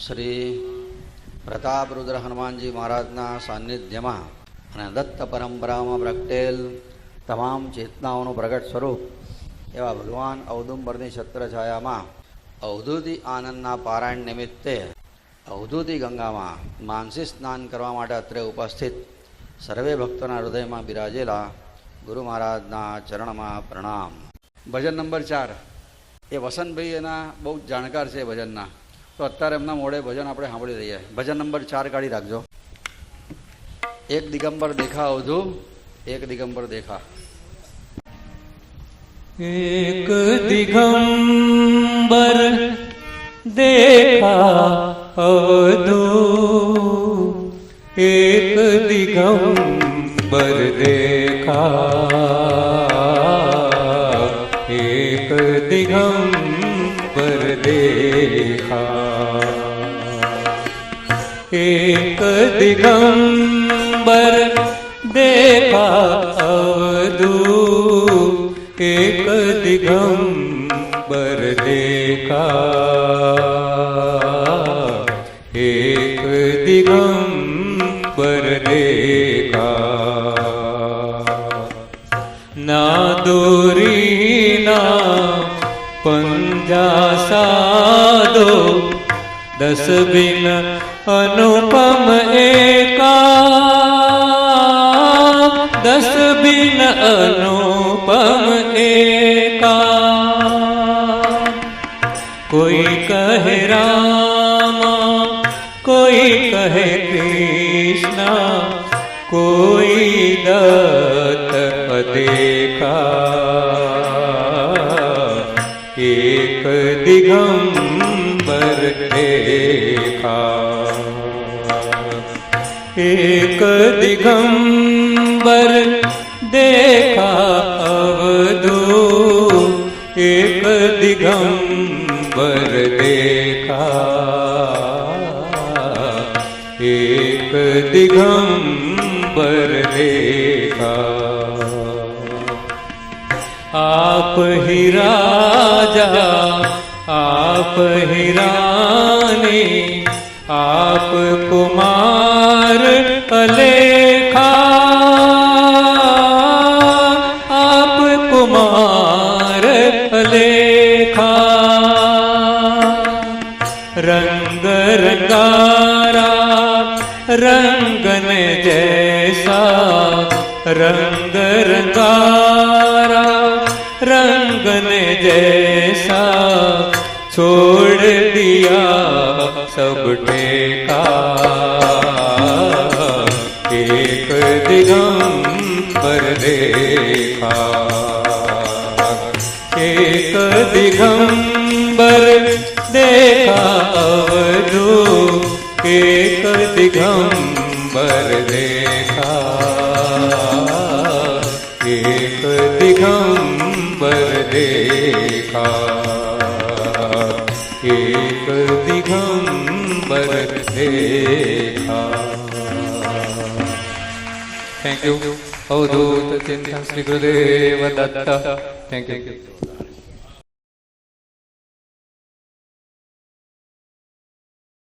શ્રી પ્રતાપરુદ્ર હનુમાનજી મહારાજના સાનિધ્યમાં અને દત્ત પરંપરામાં પ્રગટેલ તમામ ચેતનાઓનું પ્રગટ સ્વરૂપ એવા ભગવાન ઔદુંબરની છત્રછાયામાં અવધૂતિ આનંદના પારાયણ નિમિત્તે અવધૂતિ ગંગામાં માનસી સ્નાન કરવા માટે અત્રે ઉપસ્થિત સર્વે ભક્તોના હૃદયમાં બિરાજેલા ગુરુ મહારાજના ચરણમાં પ્રણામ. ભજન નંબર 4 એ વસંતભાઈ એના બહુ જાણકાર છે ભજનના, તો અત્યારે એમના મોડે ભજન આપણે સાંભળી રહીએ. ભજન નંબર 4 કાઢી રાખજો. એક દિગંબર દેખા અવધુ, એક દિગંબર દેખા. एक दिगंबर देखा अवधू, एक दिगंबर देखा, एक दिगंबर देखा, एक दिगंबर देखा अवधू, एक दिगंबर देखा, एक दिगंबर देखा. ना दूरी ना पंजा साधो, दस बिन अनुपम एका, दस बिन अनुपम एका. कोई कहे रामा, कोई कहे कृष्णा, कोई दत्त देखा, एक दिगंबर देखा, एक दिगंबर देखा अवधू, एक दिगंबर देखा, एक दिगंबर देखा. आप ही राजा, आप ही रानी, आप कुमार अलेखा, आप कुमार अलेखा. रंग रंगारा रंगन जैसा, रंग रंगारा रंगन जैसा, छोड़ दिया सब ठेका, एक दिगंबर देखा, एक दिगंबर देखा अवधू, एक दिगंबर देखा, एक दिगंबर देखा, एक दिगंबर देखा. Thank you. अवधूत चिंतन श्री गुरुदेव दत्त. Thank you.